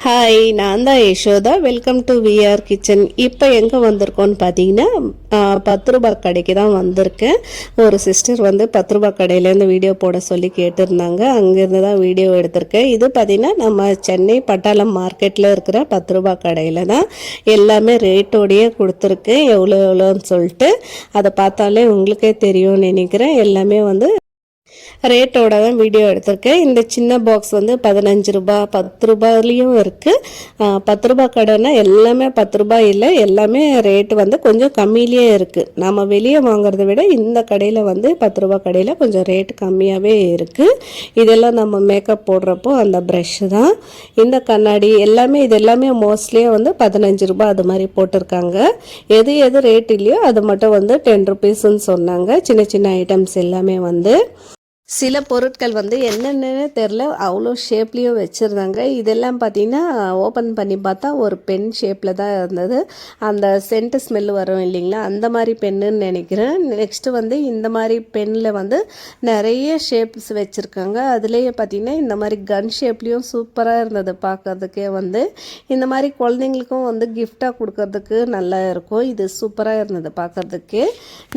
Hi, நான் தான் Yashoda. Welcome to VR kitchen. இப்போ எங்கே வந்திருக்கோன்னு பார்த்தீங்கன்னா 10 ரூபா கடைக்கு தான் வந்திருக்கேன். ஒரு சிஸ்டர் வந்து 10 ரூபா கடையிலேருந்து வீடியோ போட சொல்லி கேட்டிருந்தாங்க. அங்கேருந்து தான் வீடியோ எடுத்திருக்கேன். இது பார்த்திங்கன்னா நம்ம சென்னை பட்டாளம் மார்க்கெட்டில் இருக்கிற 10 ரூபா கடையில் தான் எல்லாமே ரேட்டோடையே கொடுத்துருக்கேன். எவ்வளோன்னு சொல்லிட்டு அதை பார்த்தாலே உங்களுக்கே தெரியும்னு நினைக்கிறேன். எல்லாமே வந்து ரேட்டோட தான் வீடியோ எடுத்திருக்கேன். இந்த சின்ன பாக்ஸ் வந்து 15 ரூபா, 10 ரூபாயிலையும் இருக்குது. 10 ரூபா கடைன்னா எல்லாமே 10 ரூபாய் இல்லை, எல்லாமே ரேட்டு வந்து கொஞ்சம் கம்மியிலே இருக்குது. நம்ம வெளியே வாங்குறத விட இந்த கடையில் வந்து 10 ரூபா கடையில் கொஞ்சம் ரேட்டு கம்மியாகவே இருக்குது. இதெல்லாம் நம்ம மேக்கப் போடுறப்போ அந்த ப்ரஷ்ஷு தான், இந்த கண்ணாடி எல்லாமே இது எல்லாமே மோஸ்ட்லியே வந்து 15 ரூபா அது மாதிரி போட்டிருக்காங்க. எது ரேட் இல்லையோ அது மட்டும் வந்து 10 ருபீஸ்ன்னு சொன்னாங்க. சின்ன சின்ன ஐட்டம்ஸ் எல்லாமே வந்து சில பொருட்கள் வந்து என்னென்னு தெரில, அவ்வளோ ஷேப்லேயும் வச்சுருந்தாங்க. இதெல்லாம் பார்த்திங்கன்னா ஓப்பன் பண்ணி பார்த்தா ஒரு பென் ஷேப்பில் தான் இருந்தது. அந்த சென்ட்டு ஸ்மெல்லு வரும் இல்லைங்களா, அந்த மாதிரி பென்னுன்னு நினைக்கிறேன். நெக்ஸ்ட்டு வந்து இந்த மாதிரி பென்னில் வந்து நிறைய ஷேப்ஸ் வச்சுருக்காங்க. அதுலேயே பார்த்திங்கன்னா இந்த மாதிரி கன் ஷேப்லேயும் சூப்பராக இருந்தது பார்க்குறதுக்கே. வந்து இந்த மாதிரி குழந்தைங்களுக்கும் வந்து கிஃப்டாக கொடுக்கறதுக்கு நல்லா இருக்கும். இது சூப்பராக இருந்தது பார்க்குறதுக்கு.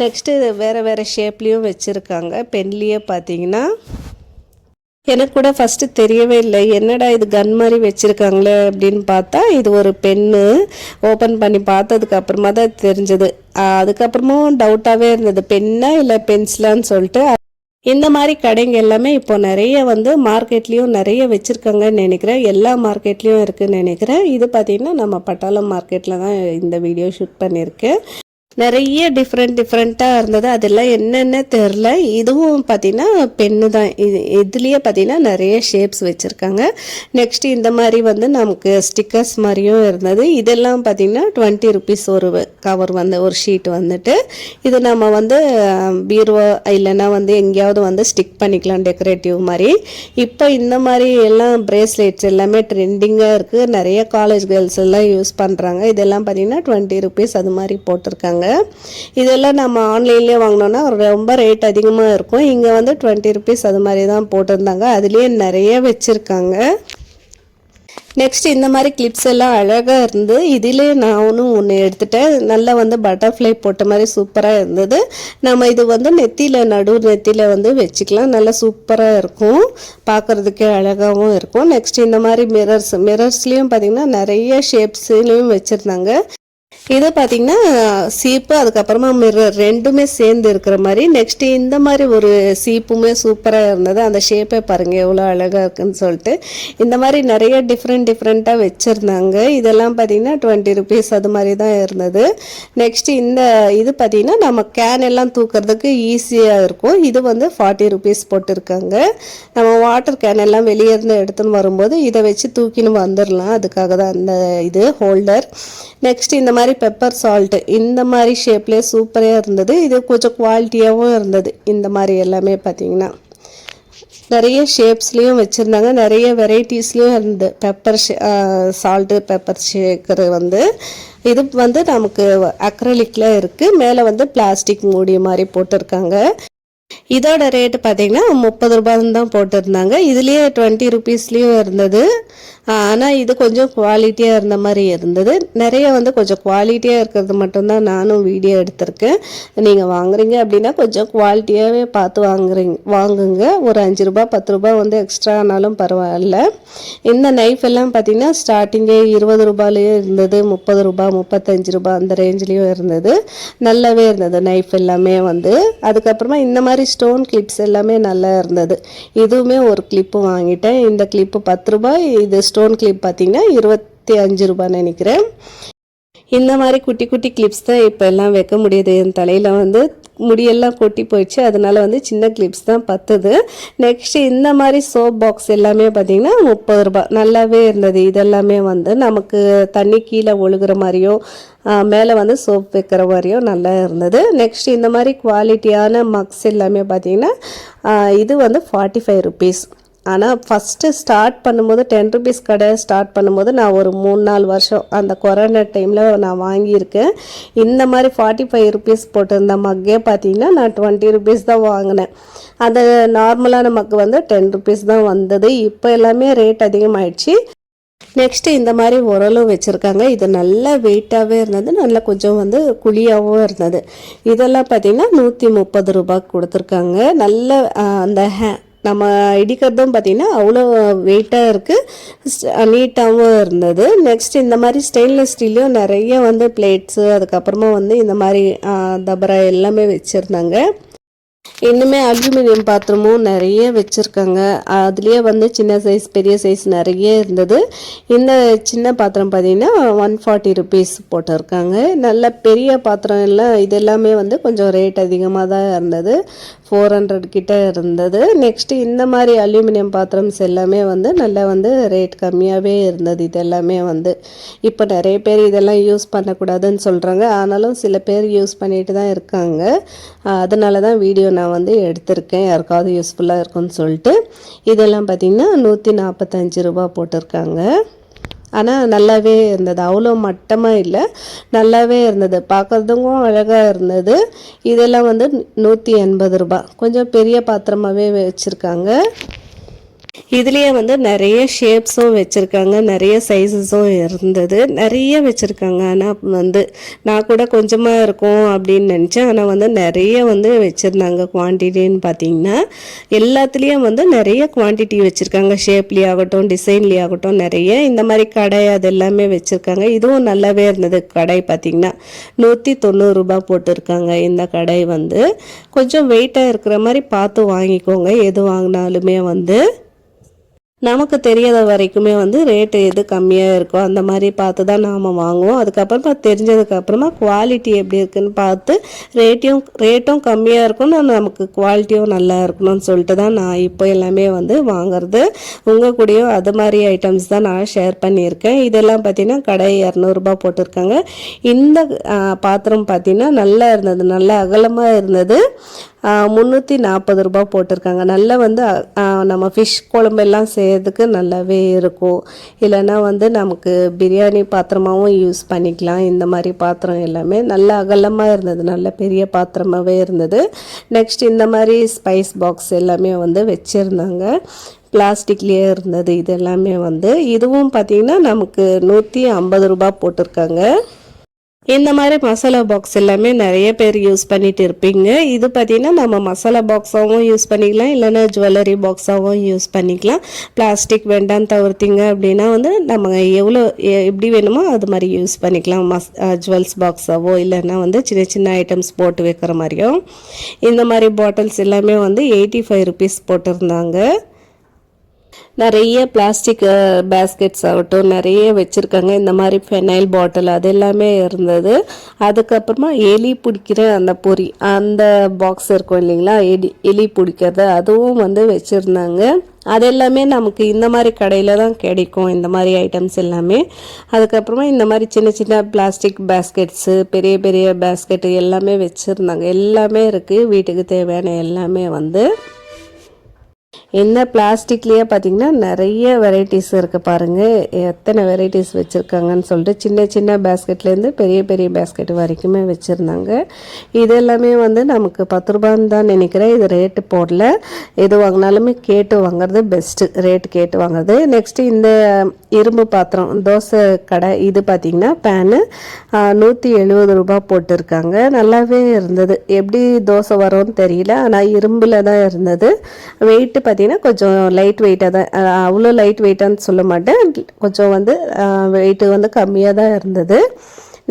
நெக்ஸ்ட்டு வேறு ஷேப்லேயும் வச்சுருக்காங்க. பென்லேயே பார்த்திங்கன்னா எனக்கு கூட ஃபஸ்ட்டு தெரியவே இல்லை, என்னடா இது கன் மாதிரி வச்சுருக்காங்களே அப்படின்னு பார்த்தா இது ஒரு பென்னு. ஓப்பன் பண்ணி பார்த்ததுக்கு அப்புறமா தான் தெரிஞ்சது. அதுக்கப்புறமும் டவுட்டாகவே இருந்தது, பென்னா இல்லை பென்சிலான்னு சொல்லிட்டு. இந்த மாதிரி கடைங்க எல்லாமே இப்போ நிறைய வந்து மார்க்கெட்லேயும் நிறைய வச்சுருக்காங்கன்னு நினைக்கிறேன். எல்லா மார்க்கெட்லேயும் இருக்குதுன்னு நினைக்கிறேன். இது பார்த்திங்கன்னா நம்ம பட்டாளம் மார்க்கெட்டில் தான் இந்த வீடியோ ஷூட் பண்ணியிருக்கேன். நிறைய டிஃப்ரெண்ட்டாக இருந்தது. அதெல்லாம் என்னென்ன தெரில. இதுவும் பார்த்திங்கன்னா பென்னு தான். இதுலேயே பார்த்திங்கன்னா நிறைய ஷேப்ஸ் வச்சுருக்காங்க. நெக்ஸ்ட்டு இந்த மாதிரி வந்து நமக்கு ஸ்டிக்கர்ஸ் மாதிரியும் இருந்தது. இதெல்லாம் பார்த்திங்கன்னா 20 ருபீஸ் ஒரு கவர் வந்து ஒரு ஷீட் வந்துட்டு. இது நம்ம வந்து பீரோ இல்லைன்னா வந்து எங்கேயாவது வந்து ஸ்டிக் பண்ணிக்கலாம் டெக்கரேட்டிவ் மாதிரி. இப்போ இந்த மாதிரி எல்லாம் பிரேஸ்லெட்ஸ் எல்லாமே ட்ரெண்டிங்காக இருக்குது. நிறைய காலேஜ் கேர்ள்ஸ் எல்லாம் யூஸ் பண்ணுறாங்க. இதெல்லாம் பார்த்திங்கன்னா 20 ருபீஸ் அது மாதிரி போட்டிருக்காங்க. இதெல்லாம் நம்ம ஆன்லைன்லேயே வாங்கினோன்னா ரொம்ப ரேட் அதிகமாக இருக்கும். இங்கே வந்து 20 ருபீஸ் அது மாதிரி தான் போட்டிருந்தாங்க. அதுலேயே நிறைய வச்சுருக்காங்க. நெக்ஸ்ட் இந்த மாதிரி கிளிப்ஸ் எல்லாம் அழகாக இருந்து இதிலே நானும் ஒன்று எடுத்துட்டேன். நல்லா வந்து பட்டர்ஃப்ளை போட்ட மாதிரி சூப்பராக இருந்தது. நம்ம இது வந்து நெத்தியில் வந்து வச்சுக்கலாம். நல்லா சூப்பராக இருக்கும், பார்க்குறதுக்கே அழகாகவும் இருக்கும். நெக்ஸ்ட் இந்த மாதிரி மிரர்ஸ்லேயும் பார்த்திங்கன்னா நிறைய ஷேப்ஸ்லேயும் வச்சுருந்தாங்க. இது பார்த்திங்கன்னா சீப்பு, அதுக்கப்புறமா மிரர் ரெண்டுமே சேர்ந்து இருக்கிற மாதிரி. நெக்ஸ்ட்டு இந்த மாதிரி ஒரு சீப்புமே சூப்பராக இருந்தது. அந்த ஷேப்பே பாருங்கள் எவ்வளோ அழகாக இருக்குன்னு சொல்லிட்டு. இந்த மாதிரி நிறைய டிஃப்ரெண்ட்டாக வச்சுருந்தாங்க. இதெல்லாம் பார்த்திங்கன்னா 20 ருபீஸ் அது மாதிரி தான் இருந்தது. நெக்ஸ்ட்டு இது பார்த்திங்கன்னா நம்ம கேன் எல்லாம் தூக்கிறதுக்கு ஈஸியாக இருக்கும். இது வந்து 40 ருபீஸ் போட்டிருக்காங்க. நம்ம வாட்டர் கேன் எல்லாம் வெளியே இருந்து எடுத்துன்னு வரும்போது இதை வச்சு தூக்கின்னு வந்துடலாம். அதுக்காக தான் அந்த இது ஹோல்டர். நெக்ஸ்ட் இந்த மாதிரி பெப்பர் சால்ட்டு இந்த மாதிரி ஷேப்லேயே சூப்பராக இருந்தது. இது கொஞ்சம் குவாலிட்டியாகவும் இருந்தது. இந்த மாதிரி எல்லாமே பார்த்திங்கன்னா நிறைய ஷேப்ஸ்லேயும் வச்சுருந்தாங்க. நிறைய வெரைட்டிஸ்லேயும் இருந்தது. சால்ட்டு பெப்பர் ஷேக்கரு வந்து இது வந்து நமக்கு அக்ரலிக்கில் இருக்குது. மேலே வந்து பிளாஸ்டிக் மூடி மாதிரி போட்டிருக்காங்க. இதோட ரேட்டு பார்த்திங்கன்னா 30 ரூபான்னு தான் போட்டிருந்தாங்க. இதுலேயே 20 ருபீஸ்லேயும் இருந்தது. ஆனால் இது கொஞ்சம் குவாலிட்டியாக இருந்த மாதிரி இருந்தது. நிறைய வந்து கொஞ்சம் குவாலிட்டியாக இருக்கிறது மட்டும்தான் நானும் வீடியோ எடுத்திருக்கேன். நீங்கள் வாங்குறீங்க அப்படின்னா கொஞ்சம் குவாலிட்டியாகவே பார்த்து வாங்குங்க. ஒரு 5 ரூபா 10 ரூபா வந்து எக்ஸ்ட்ரா ஆனாலும் பரவாயில்ல. இந்த நைஃப் எல்லாம் பார்த்திங்கன்னா ஸ்டார்டிங்கே 20 ரூபாயிலேயே இருந்தது, 30 ரூபா 35 ரூபா அந்த ரேஞ்சிலையும் இருந்தது. நல்லாவே இருந்தது நைஃப் எல்லாமே வந்து. அதுக்கப்புறமா இந்த மாதிரி ஸ்டோன் கிளிப்ஸ் எல்லாமே நல்லா இருந்தது. இதுவுமே ஒரு கிளிப்பு வாங்கிட்டேன். இந்த கிளிப்பு 10 ரூபாய். இது ஸ்டோன் கிளிப் பார்த்திங்கன்னா 25 ரூபான்னு நினைக்கிறேன். இந்த மாதிரி குட்டி கிளிப்ஸ் தான் இப்போ எல்லாம் வைக்க முடியுது. என் தலையில் வந்து முடியெல்லாம் கொட்டி போயிடுச்சு, அதனால வந்து சின்ன கிளிப்ஸ் தான் பத்துது. நெக்ஸ்ட்டு இந்த மாதிரி சோப் பாக்ஸ் எல்லாமே பார்த்திங்கன்னா 30 ரூபா நல்லாவே இருந்தது. இதெல்லாமே வந்து நமக்கு தண்ணி கீழே ஒழுகிற மாதிரியும் மேலே வந்து சோப் வைக்கிற மாதிரியும் நல்லா இருந்தது. நெக்ஸ்ட் இந்த மாதிரி குவாலிட்டியான மக்ஸ் எல்லாமே பார்த்திங்கன்னா இது வந்து 45 ருபீஸ். ஆனால் ஃபஸ்ட்டு ஸ்டார்ட் பண்ணும்போது 10 ருபீஸ் கடை ஸ்டார்ட் பண்ணும்போது நான் ஒரு 3-4 வருஷம் அந்த கொரோனா டைமில் நான் வாங்கியிருக்கேன். இந்த மாதிரி 45 ருபீஸ் போட்டிருந்த மக்கே பார்த்தீங்கன்னா நான் 20 ருபீஸ் தான் வாங்கினேன். அந்த நார்மலான மக்கு வந்து 10 ருபீஸ் தான் வந்தது. இப்போ எல்லாமே ரேட் அதிகமாகிடுச்சு. நெக்ஸ்ட்டு இந்த மாதிரி உரலும் வச்சுருக்காங்க. இது நல்லா வெயிட்டாகவே இருந்தது, நல்லா கொஞ்சம் வந்து குழியாகவும் இருந்தது. இதெல்லாம் பார்த்திங்கன்னா 130 ரூபாய்க்கு கொடுத்துருக்காங்க. நல்ல அந்த நம்ம இடிக்கிறதும் பார்த்திங்கன்னா அவ்வளோ வெயிட்டாக இருக்குது, நீட்டாகவும் இருந்தது. நெக்ஸ்ட் இந்த மாதிரி ஸ்டெயின்லெஸ் ஸ்டீல்லையும் நிறைய வந்து பிளேட்ஸு, அதுக்கப்புறமா வந்து இந்த மாதிரி தபரா எல்லாமே வச்சுருந்தாங்க. இன்னுமே அலுமினியம் பாத்திரமும் நிறைய வச்சுருக்காங்க. அதுலேயே வந்து சின்ன சைஸ் பெரிய சைஸ் நிறைய இருந்தது. இந்த சின்ன பாத்திரம் பார்த்திங்கன்னா 140 ருபீஸ் போட்டிருக்காங்க. நல்ல பெரிய பாத்திரம் எல்லாம் இது எல்லாமே வந்து கொஞ்சம் ரேட் அதிகமாக தான் இருந்தது, 400 கிட்ட இருந்தது. நெக்ஸ்ட்டு இந்த மாதிரி அலுமினியம் பாத்திரம்ஸ் எல்லாமே வந்து நல்லா வந்து ரேட் கம்மியாகவே இருந்தது. இது எல்லாமே வந்து இப்போ நிறைய பேர் இதெல்லாம் யூஸ் பண்ணக்கூடாதுன்னு சொல்கிறாங்க, ஆனாலும் சில பேர் யூஸ் பண்ணிட்டு தான் இருக்காங்க. அதனால தான் வீடியோ நான் வந்து எடுத்திருக்கேன், யாருக்காவது யூஸ்ஃபுல்லாக இருக்கும்னு சொல்லிட்டு. இதெல்லாம் பார்த்திங்கன்னா 145 ரூபா போட்டிருக்காங்க. ஆனால் நல்லாவே இருந்தது, அவ்வளோ மட்டமாக இல்லை, நல்லாவே இருந்தது, பார்க்குறதுக்கும் அழகாக இருந்தது. இதெல்லாம் வந்து 180 ரூபா, கொஞ்சம் பெரிய பாத்திரமாகவே வச்சுருக்காங்க. இதுலேயே வந்து நிறைய ஷேப்ஸும் வச்சுருக்காங்க, நிறைய சைஸஸும் இருந்தது, நிறைய வச்சுருக்காங்க. ஆனால் வந்து நான் கூட கொஞ்சமாக இருக்கும் அப்படின்னு நினச்சேன், ஆனால் வந்து நிறைய வந்து வச்சுருந்தாங்க. குவான்டிட்டின்னு பார்த்திங்கன்னா எல்லாத்துலேயும் வந்து நிறைய குவான்டிட்டி வச்சுருக்காங்க, ஷேப்லேயே ஆகட்டும் டிசைன்லேயே ஆகட்டும் நிறைய. இந்த மாதிரி கடை அது எல்லாமே வச்சுருக்காங்க. இதுவும் நல்லாவே இருந்தது. கடை பார்த்திங்கன்னா 190 ரூபா போட்டிருக்காங்க. இந்த கடை வந்து கொஞ்சம் வெயிட்டாக இருக்கிற மாதிரி பார்த்து வாங்கிக்கோங்க, எது வாங்கினாலுமே வந்து. நமக்கு தெரியாத வரைக்குமே வந்து ரேட்டு எது கம்மியாக இருக்கோ அந்த மாதிரி பார்த்து தான் நாம் வாங்குவோம். அதுக்கப்புறமா தெரிஞ்சதுக்கப்புறமா குவாலிட்டி எப்படி இருக்குதுன்னு பார்த்து ரேட்டும் கம்மியாக இருக்கணும், நமக்கு குவாலிட்டியும் நல்லா இருக்கணும்னு சொல்லிட்டு தான் நான் இப்போ எல்லாமே வந்து வாங்குறது. உங்கள் கூடயும் அது மாதிரி ஐட்டம்ஸ் தான் நான் ஷேர் பண்ணியிருக்கேன். இதெல்லாம் பார்த்திங்கன்னா கடை 200 ரூபா போட்டிருக்காங்க. இந்த பாத்திரம் பார்த்திங்கன்னா நல்லா இருந்தது, நல்லா அகலமாக இருந்தது, 340 ரூபா போட்டிருக்காங்க. நல்லா வந்து நம்ம ஃபிஷ் குழம்பெல்லாம் செய்யறதுக்கு நல்லாவே இருக்கும். இல்லைன்னா வந்து நமக்கு பிரியாணி பாத்திரமாகவும் யூஸ் பண்ணிக்கலாம். இந்த மாதிரி பாத்திரம் எல்லாமே நல்லா அகலமாக இருந்தது, நல்ல பெரிய பாத்திரமாகவே இருந்தது. நெக்ஸ்ட் இந்த மாதிரி ஸ்பைஸ் பாக்ஸ் எல்லாமே வந்து வச்சுருந்தாங்க, பிளாஸ்டிக்லேயே இருந்தது. இது எல்லாமே வந்து இதுவும் பார்த்திங்கன்னா நமக்கு 150 ரூபா போட்டிருக்காங்க. இந்த மாதிரி மசாலா பாக்ஸ் எல்லாமே நிறைய பேர் யூஸ் பண்ணிட்டு இருப்பீங்க. இது பார்த்திங்கன்னா நம்ம மசாலா பாக்ஸாகவும் யூஸ் பண்ணிக்கலாம், இல்லைன்னா ஜுவல்லரி பாக்ஸாகவும் யூஸ் பண்ணிக்கலாம். பிளாஸ்டிக் வேண்டான்னு தவிர்த்திங்க அப்படின்னா வந்து நம்ம எப்படி வேணுமோ அது மாதிரி யூஸ் பண்ணிக்கலாம். ஜுவல்ஸ் பாக்ஸாவோ இல்லைன்னா வந்து சின்ன சின்ன ஐட்டம்ஸ் போட்டு வைக்கிற மாதிரியும். இந்த மாதிரி பாட்டில்ஸ் எல்லாமே வந்து 85 ருபீஸ் போட்டிருந்தாங்க. நிறைய பிளாஸ்டிக் பேஸ்கெட்ஸ் ஆகட்டும் நிறைய வச்சுருக்காங்க. இந்த மாதிரி ஃபெனைல் பாட்டில் அது எல்லாமே இருந்தது. அதுக்கப்புறமா எலி பிடிக்கிற அந்த பொறி, அந்த பாக்ஸ் இருக்கும் இல்லைங்களா, எலி பிடிக்கிறது, அதுவும் வந்து வச்சுருந்தாங்க. அது எல்லாமே நமக்கு இந்த மாதிரி கடையில் தான் கிடைக்கும், இந்த மாதிரி ஐட்டம்ஸ் எல்லாமே. அதுக்கப்புறமா இந்த மாதிரி சின்ன சின்ன பிளாஸ்டிக் பேஸ்கெட்ஸு, பெரிய பெரிய பேஸ்கெட்டு எல்லாமே வச்சுருந்தாங்க. எல்லாமே இருக்குது, வீட்டுக்கு தேவையான எல்லாமே வந்து. இந்த பிளாஸ்டிக்லேயே பார்த்திங்கன்னா நிறைய வெரைட்டிஸ் இருக்குது பாருங்கள், எத்தனை வெரைட்டிஸ் வச்சுருக்காங்கன்னு சொல்லிட்டு. சின்ன சின்ன பேஸ்கெட்லேருந்து பெரிய பெரிய பேஸ்கெட் வரைக்குமே வச்சுருந்தாங்க. இது எல்லாமே வந்து நமக்கு 10 ரூபான்னு தான் நினைக்கிறேன், இது ரேட்டு போடல. எது வாங்கினாலுமே கேட்டு வாங்குறது பெஸ்ட்டு, ரேட்டு கேட்டு வாங்குறது. நெக்ஸ்ட்டு இந்த இரும்பு பாத்திரம் தோசை கடை, இது பார்த்திங்கன்னா பேனு 170 ரூபா போட்டிருக்காங்க. நல்லாவே இருந்தது, எப்படி தோசை வரும்னு தெரியல, ஆனால் இரும்பில் தான் இருந்தது. வெயிட்டு பார்த்திங்கன்னா கொஞ்சம் லைட் வெயிட்டாக தான், அவ்வளோ லைட் வெயிட்டான்னு சொல்ல மாட்டேன், கொஞ்சம் வந்து வெயிட்டு வந்து கம்மியாக தான் இருந்தது.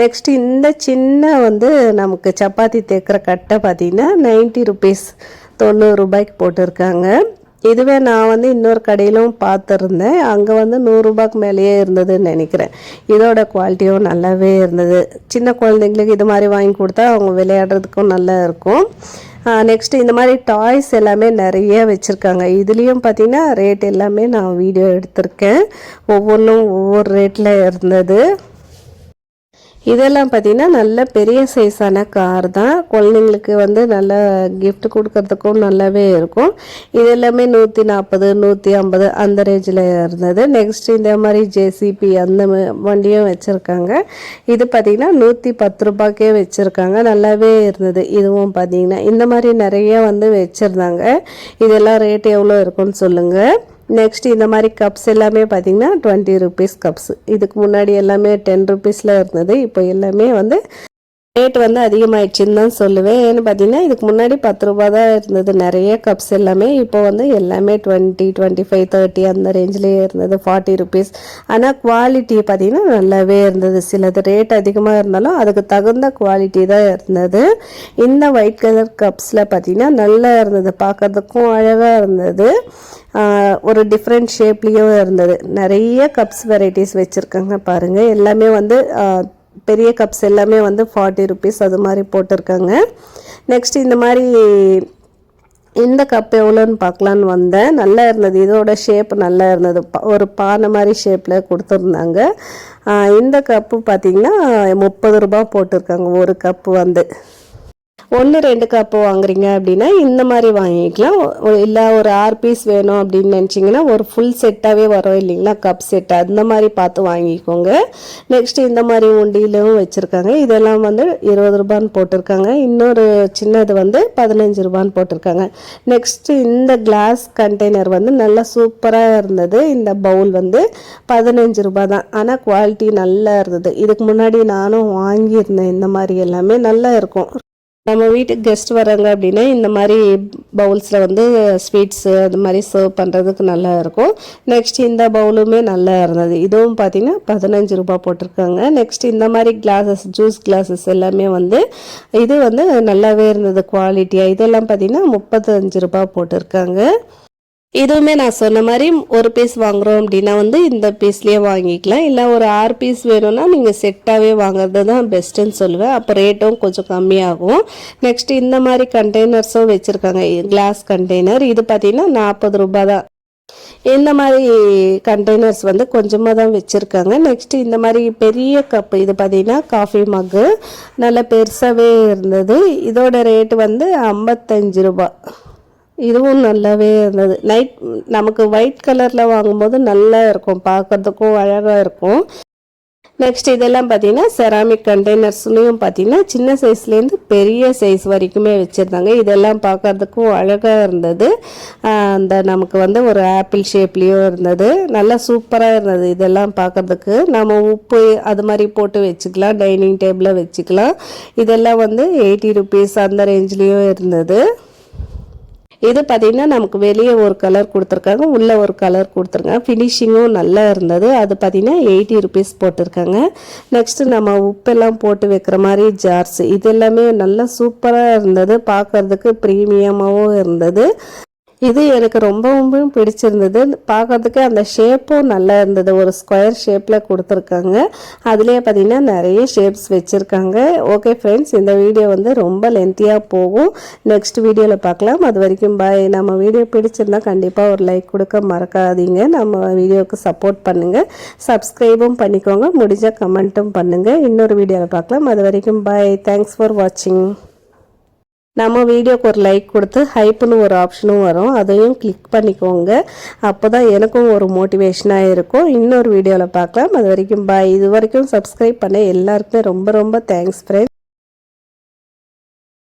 நெக்ஸ்ட்டு இந்த சின்ன வந்து நமக்கு சப்பாத்தி தேக்கிற கட்டை பார்த்திங்கன்னா 90 ருபீஸ், 90 ரூபாய்க்கு போட்டிருக்காங்க. இதுவே நான் வந்து இன்னொரு கடையிலும் பார்த்துருந்தேன், அங்கே வந்து 100 ரூபாய்க்கு மேலேயே இருந்ததுன்னு நினைக்கிறேன். இதோட குவாலிட்டியும் நல்லாவே இருந்தது. சின்ன குழந்தைங்களுக்கு இது மாதிரி வாங்கி கொடுத்தா அவங்க விளையாடுறதுக்கும் நல்லா இருக்கும். நெக்ஸ்ட்டு இந்த மாதிரி டாய்ஸ் எல்லாமே நிறைய வச்சுருக்காங்க. இதுலேயும் பார்த்திங்கன்னா ரேட் எல்லாமே நான் வீடியோ எடுத்திருக்கேன், ஒவ்வொன்றும் ஒவ்வொரு ரேட்டில் இருந்தது. இதெல்லாம் பார்த்திங்கன்னா நல்ல பெரிய சைஸான கார் தான், குழந்தைங்களுக்கு வந்து நல்லா கிஃப்ட் கொடுக்கறதுக்கும் நல்லாவே இருக்கும். இது எல்லாமே 140 150 அந்த ரேஞ்சில் இருந்தது. நெக்ஸ்ட் இந்த மாதிரி ஜேசிபி அந்த வண்டியும் வச்சுருக்காங்க. இது பார்த்திங்கன்னா 110 ரூபாய்க்கே வச்சுருக்காங்க, நல்லாவே இருந்தது. இதுவும் பார்த்திங்கன்னா இந்த மாதிரி நிறைய வந்து வச்சுருந்தாங்க. இதெல்லாம் ரேட் எவ்வளோ இருக்குன்னு சொல்லுங்கள். நெக்ஸ்ட் இந்த மாதிரி கப்ஸ் எல்லாமே பார்த்திங்கன்னா 20 ருபீஸ் கப்ஸ். இதுக்கு முன்னாடி எல்லாமே 10 ருபீஸில் இருந்தது. இப்போ எல்லாமே வந்து ரேட் வந்து அதிகமாகிடுச்சின்னு தான் சொல்லுவேன். ஏன்னு பார்த்தீங்கன்னா இதுக்கு முன்னாடி 10 ரூபா தான் இருந்தது நிறைய கப்ஸ் எல்லாமே. இப்போ வந்து எல்லாமே 20, 25, 30 அந்த ரேஞ்சிலேயே இருந்தது, 40 ருபீஸ். ஆனால் குவாலிட்டி பார்த்திங்கன்னா நல்லாவே இருந்தது. சிலது ரேட் அதிகமாக இருந்தாலும் அதுக்கு தகுந்த குவாலிட்டி தான் இருந்தது. இந்த ஒயிட் கலர் கப்ஸில் பார்த்திங்கன்னா நல்லா இருந்தது, பார்க்குறதுக்கும் அழகாக இருந்தது. ஒரு டிஃப்ரெண்ட் ஷேப்லேயும் இருந்தது. நிறைய கப்ஸ் வெரைட்டிஸ் வச்சுருக்காங்க பாருங்கள். எல்லாமே வந்து பெரிய கப்ஸ் எல்லாமே வந்து 40 ருபீஸ் அது மாதிரி போட்டிருக்காங்க. நெக்ஸ்ட் இந்த மாதிரி இந்த கப் எவ்வளோன்னு பார்க்கலான்னு வந்தேன். நல்லா இருந்தது, இதோட ஷேப் நல்லா இருந்தது, ஒரு பானை மாதிரி ஷேப்பில் கொடுத்துருந்தாங்க. இந்த கப்பு பார்த்திங்கன்னா 30 ரூபா போட்டிருக்காங்க. ஒரு கப்பு வந்து 1-2 கப்பு வாங்குறீங்க அப்படின்னா இந்த மாதிரி வாங்கிக்கலாம். இல்லை ஒரு 6 பீஸ் வேணும் அப்படின்னு நினச்சிங்கன்னா ஒரு ஃபுல் செட்டாகவே வரும் இல்லைங்களா, கப் செட், அந்த மாதிரி பார்த்து வாங்கிக்கோங்க. நெக்ஸ்ட் இந்த மாதிரி உண்டியிலும் வச்சுருக்காங்க. இதெல்லாம் வந்து 20 ரூபான்னு போட்டிருக்காங்க. இன்னொரு சின்னது வந்து 15 ரூபான்னு போட்டிருக்காங்க. நெக்ஸ்ட் இந்த கிளாஸ் கண்டெய்னர் வந்து நல்லா சூப்பராக இருந்தது. இந்த பவுல் வந்து 15 ரூபா தான், ஆனால் குவாலிட்டி நல்லா இருந்தது. இதுக்கு முன்னாடி நானும் வாங்கியிருந்தேன். இந்த மாதிரி எல்லாமே நல்லா இருக்கும். நம்ம வீட்டுக்கு கெஸ்ட் வராங்க அப்படின்னா இந்த மாதிரி பவுல்ஸில் வந்து ஸ்வீட்ஸு அது மாதிரி சர்வ் பண்ணுறதுக்கு நல்லா இருக்கும். நெக்ஸ்ட் இந்த பவுலுமே நல்லா இருந்தது. இதுவும் பார்த்திங்கன்னா 15 ரூபா போட்டிருக்காங்க. நெக்ஸ்ட் இந்த மாதிரி கிளாஸஸ், ஜூஸ் கிளாஸஸ் எல்லாமே வந்து இது வந்து நல்லாவே இருந்தது குவாலிட்டியாக. இதெல்லாம் பார்த்திங்கன்னா 35 ரூபா போட்டிருக்காங்க. இதுவுமே நான் சொன்ன மாதிரி ஒரு பீஸ் வாங்குகிறோம் அப்படின்னா வந்து இந்த பீஸ்லேயே வாங்கிக்கலாம். இல்லை ஒரு 6 பீஸ் வேணும்னா நீங்கள் செட்டாகவே வாங்குறது தான் பெஸ்ட்டுன்னு சொல்லுவேன். அப்போ ரேட்டும் கொஞ்சம் கம்மியாகும். நெக்ஸ்ட் இந்த மாதிரி கண்டெய்னர்ஸும் வச்சுருக்காங்க, கிளாஸ் கண்டெய்னர். இது பார்த்திங்கன்னா 40 ரூபா தான். இந்த மாதிரி கண்டெய்னர்ஸ் வந்து கொஞ்சமாக தான் வச்சுருக்காங்க. நெக்ஸ்ட் இந்த மாதிரி பெரிய கப்பு, இது பார்த்திங்கன்னா காஃபி மக்கு நல்லா பெருசாகவே இருந்தது. இதோட ரேட்டு வந்து 55 ரூபா. இதுவும் நல்லாவே இருந்தது. நமக்கு ஒயிட் கலரில் வாங்கும்போது நல்லா இருக்கும், பார்க்குறதுக்கும் அழகாக இருக்கும். நெக்ஸ்ட் இதெல்லாம் பார்த்திங்கன்னா செராமிக் கண்டெய்னர்ஸ்லேயும் பார்த்திங்கன்னா சின்ன சைஸ்லேருந்து பெரிய சைஸ் வரைக்குமே வச்சுருந்தாங்க. இதெல்லாம் பார்க்குறதுக்கும் அழகாக இருந்தது. அந்த நமக்கு வந்து ஒரு ஆப்பிள் ஷேப்லேயும் இருந்தது, நல்லா சூப்பராக இருந்தது. இதெல்லாம் பார்க்குறதுக்கு நம்ம உப்பு அது மாதிரி போட்டு வச்சுக்கலாம், டைனிங் டேபிளில் வச்சுக்கலாம். இதெல்லாம் வந்து 80 ருபீஸ் அந்த ரேஞ்ச்லேயும் இருந்தது. இது பார்த்திங்கன்னா நமக்கு வெளியே ஒரு கலர் கொடுத்துருக்காங்க, உள்ளே ஒரு கலர் கொடுத்துருக்காங்க. ஃபினிஷிங்கும் நல்லா இருந்தது. அது பார்த்திங்கன்னா 80 ருபீஸ் போட்டிருக்காங்க. நெக்ஸ்ட்டு நம்ம உப்பெல்லாம் போட்டு வைக்கிற மாதிரி ஜார்ஸ், இது எல்லாமே நல்லா சூப்பராக இருந்தது, பார்க்குறதுக்கு ப்ரீமியமாகவும் இருந்தது. இது எனக்கு ரொம்பவும் பிடிச்சிருந்தது. பார்க்கறதுக்கு அந்த ஷேப்பும் நல்லா இருந்தது, ஒரு ஸ்கொயர் ஷேப்பில் கொடுத்துருக்காங்க. அதுலேயே பார்த்திங்கன்னா நிறைய ஷேப்ஸ் வச்சுருக்காங்க. ஓகே ஃப்ரெண்ட்ஸ், இந்த வீடியோ வந்து ரொம்ப லென்த்தியாக போகும். நெக்ஸ்ட் வீடியோவில் பார்க்கலாம். அது வரைக்கும் பாய். நம்ம வீடியோ பிடிச்சிருந்தால் கண்டிப்பாக ஒரு லைக் கொடுக்க மறக்காதீங்க. நம்ம வீடியோவுக்கு சப்போர்ட் பண்ணுங்கள், சப்ஸ்கிரைபும் பண்ணிக்கோங்க, முடிஞ்சால் கமெண்ட்டும் பண்ணுங்கள். இன்னொரு வீடியோவில் பார்க்கலாம். அது வரைக்கும் பாய். தேங்க்ஸ் ஃபார் வாட்சிங். நம்ம வீடியோக்கு ஒரு லைக் கொடுத்து ஹைப்புன்னு ஒரு ஆப்ஷனும் வரும், அதையும் கிளிக் பண்ணிக்கோங்க. அப்போ தான் எனக்கும் ஒரு மோட்டிவேஷனாக இருக்கும். இன்னொரு வீடியோவில் பார்க்கலாம். அது வரைக்கும் பாய். இது வரைக்கும் சப்ஸ்கிரைப் பண்ண எல்லாருக்குமே ரொம்ப ரொம்ப தேங்க்ஸ் ஃப்ரெண்ட்ஸ்.